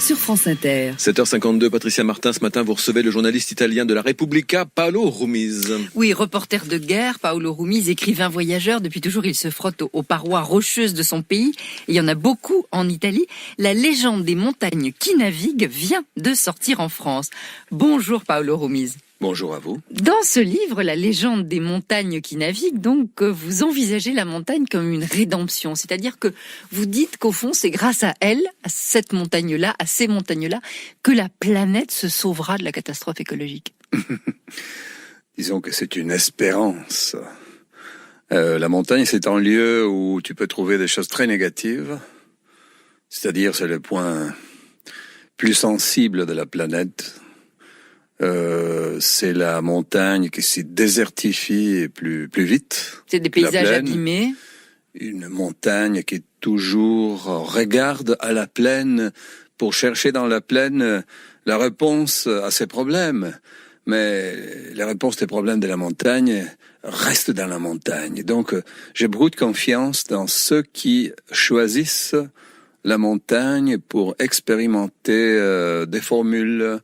sur France Inter. 7h52, Patricia Martin, ce matin, vous recevez le journaliste italien de la Repubblica, Paolo Rumiz. Oui, reporter de guerre, Paolo Rumiz, écrivain voyageur. Depuis toujours, il se frotte aux parois rocheuses de son pays. Et il y en a beaucoup en Italie. La légende des montagnes qui naviguent vient de sortir en France. Bonjour Paolo Rumiz. Bonjour à vous. Dans ce livre, La légende des montagnes qui naviguent, donc, vous envisagez la montagne comme une rédemption. C'est-à-dire que vous dites qu'au fond, c'est grâce à elle, à cette montagne-là, à ces montagnes-là, que la planète se sauvera de la catastrophe écologique. Disons que c'est une espérance. La montagne, c'est un lieu où tu peux trouver des choses très négatives. C'est-à-dire, c'est le point plus sensible de la planète. C'est la montagne qui se désertifie plus vite. C'est des paysages abîmés. Une montagne qui toujours regarde à la plaine pour chercher dans la plaine la réponse à ses problèmes. Mais la réponse des problèmes de la montagne reste dans la montagne. Donc, j'ai beaucoup de confiance dans ceux qui choisissent la montagne pour expérimenter des formules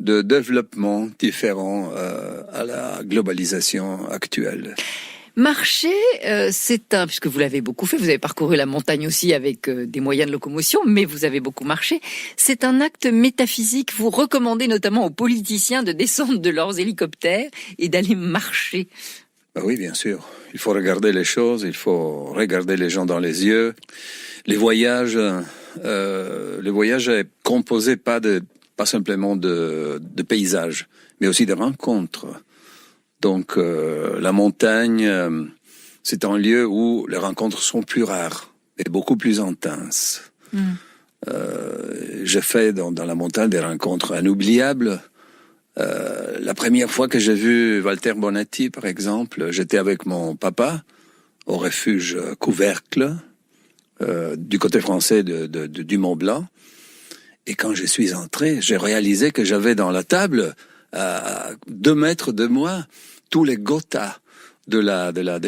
de développement différents à la globalisation actuelle. Marcher, puisque vous l'avez beaucoup fait, vous avez parcouru la montagne aussi avec des moyens de locomotion, mais vous avez beaucoup marché. C'est un acte métaphysique. Vous recommandez notamment aux politiciens de descendre de leurs hélicoptères et d'aller marcher. Oui, bien sûr. Il faut regarder les choses, il faut regarder les gens dans les yeux. Le voyage est composé pas simplement de paysages, mais aussi de rencontres. Donc, la montagne, c'est un lieu où les rencontres sont plus rares et beaucoup plus intenses. J'ai fait dans la montagne des rencontres inoubliables. La première fois que j'ai vu Walter Bonatti, par exemple, j'étais avec mon papa au refuge Couvercle, du côté français du Mont Blanc. Et quand je suis entré, j'ai réalisé que j'avais dans la table, à 2 mètres de moi, tous les Gotha de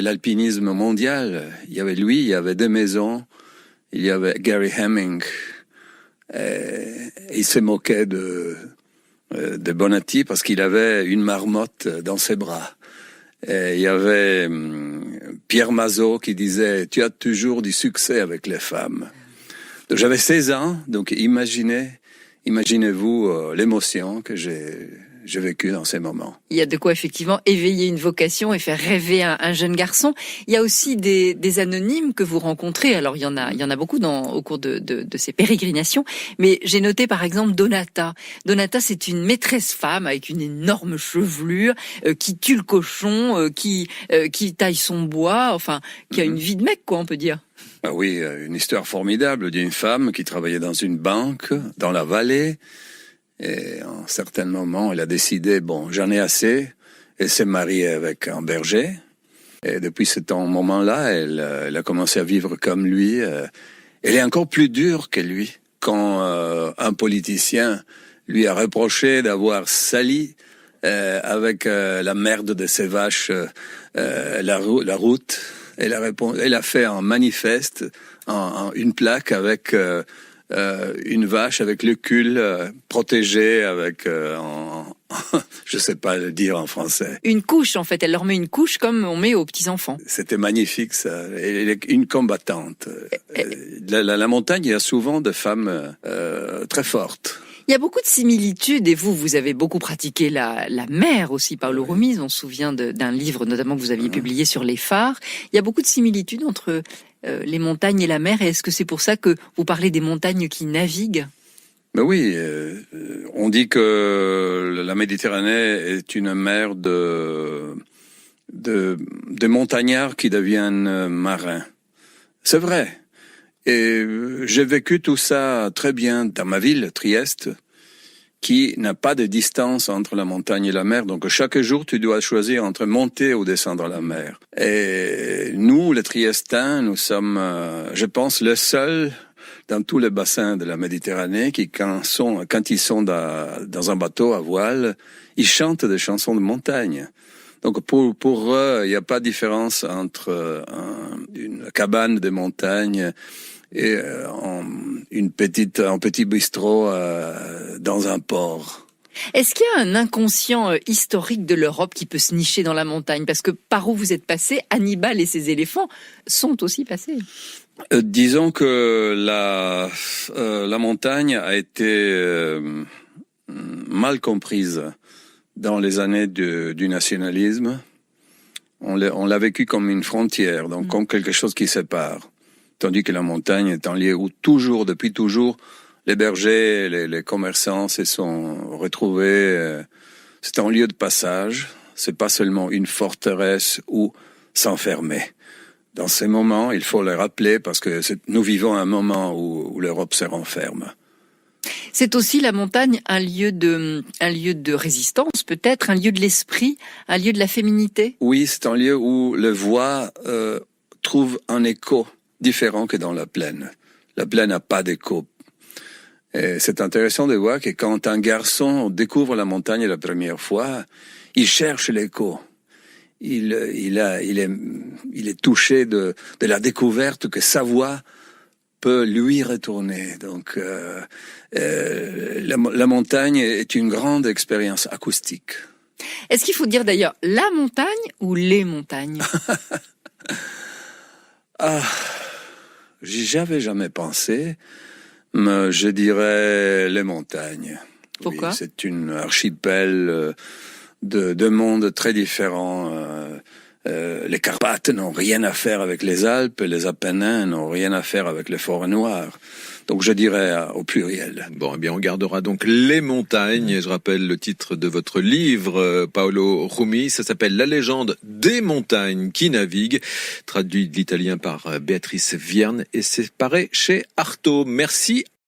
l'alpinisme mondial. Il y avait lui, il y avait des maisons, il y avait Gary Hemming. Il se moquait de Bonatti parce qu'il avait une marmotte dans ses bras. Et il y avait Pierre Mazot qui disait « Tu as toujours du succès avec les femmes ». Donc j'avais 16 ans, donc imaginez-vous l'émotion que j'ai vécue dans ces moments. Il y a de quoi effectivement éveiller une vocation et faire rêver un jeune garçon. Il y a aussi des anonymes que vous rencontrez. Alors il y en a beaucoup au cours de ces pérégrinations. Mais j'ai noté par exemple Donata. Donata, c'est une maîtresse femme avec une énorme chevelure qui tue le cochon, qui taille son bois, enfin qui a une vie de mec, quoi, on peut dire. Ah oui, une histoire formidable d'une femme qui travaillait dans une banque, dans la vallée. Et à un certain moment, elle a décidé, j'en ai assez. Elle s'est mariée avec un berger. Et depuis ce moment-là, elle a commencé à vivre comme lui. Elle est encore plus dure que lui. Quand un politicien lui a reproché d'avoir sali avec la merde de ses vaches la route, elle a fait un manifeste, une plaque avec une vache avec le cul protégé avec je sais pas le dire en français. Une couche, en fait. Elle leur met une couche comme on met aux petits-enfants. C'était magnifique, ça. Elle est une combattante. La montagne, il y a souvent des femmes très fortes. Il y a beaucoup de similitudes, et vous avez beaucoup pratiqué la mer aussi, Paolo Rumiz. On se souvient d'un livre notamment que vous aviez publié sur les phares. Il y a beaucoup de similitudes entre les montagnes et la mer, et est-ce que c'est pour ça que vous parlez des montagnes qui naviguent ? Ben oui, on dit que la Méditerranée est une mer de montagnards qui deviennent marins. C'est vrai. Et j'ai vécu tout ça très bien dans ma ville, Trieste, qui n'a pas de distance entre la montagne et la mer. Donc chaque jour, tu dois choisir entre monter ou descendre la mer. Et nous, les Triestins, nous sommes, je pense, le seul dans tous les bassins de la Méditerranée qui, quand ils sont dans un bateau à voile, ils chantent des chansons de montagne. Donc pour eux, il n'y a pas de différence entre une cabane de montagne et un petit bistrot dans un port. Est-ce qu'il y a un inconscient historique de l'Europe qui peut se nicher dans la montagne? Parce que par où vous êtes passé, Hannibal et ses éléphants sont aussi passés. Disons que la montagne a été mal comprise dans les années du nationalisme. On l'a vécu comme une frontière, donc comme quelque chose qui sépare. Tandis que la montagne est un lieu où depuis toujours, les bergers, les commerçants se sont retrouvés. C'est un lieu de passage. C'est pas seulement une forteresse où s'enfermer. Dans ces moments, il faut le rappeler parce que nous vivons un moment où l'Europe se renferme. C'est aussi la montagne un lieu de résistance, peut-être, un lieu de l'esprit, un lieu de la féminité. Oui, c'est un lieu où les voix trouvent un écho différent que dans la plaine. La plaine n'a pas d'écho. Et c'est intéressant de voir que quand un garçon découvre la montagne la première fois, il cherche l'écho. Il est touché de la découverte que sa voix peut lui retourner. Donc, la montagne est une grande expérience acoustique. Est-ce qu'il faut dire d'ailleurs la montagne ou les montagnes? J'y avais jamais pensé, mais je dirais les montagnes. Pourquoi? Oui, c'est une archipel de mondes très différents. Les Carpates n'ont rien à faire avec les Alpes, les Apennins n'ont rien à faire avec les forêts noires. Donc je dirais au pluriel. Bon, eh bien, on gardera donc les montagnes. Je rappelle le titre de votre livre, Paolo Rumi. Ça s'appelle La légende des montagnes qui naviguent, traduit de l'italien par Béatrice Vierne, et c'est paru chez Artaud. Merci.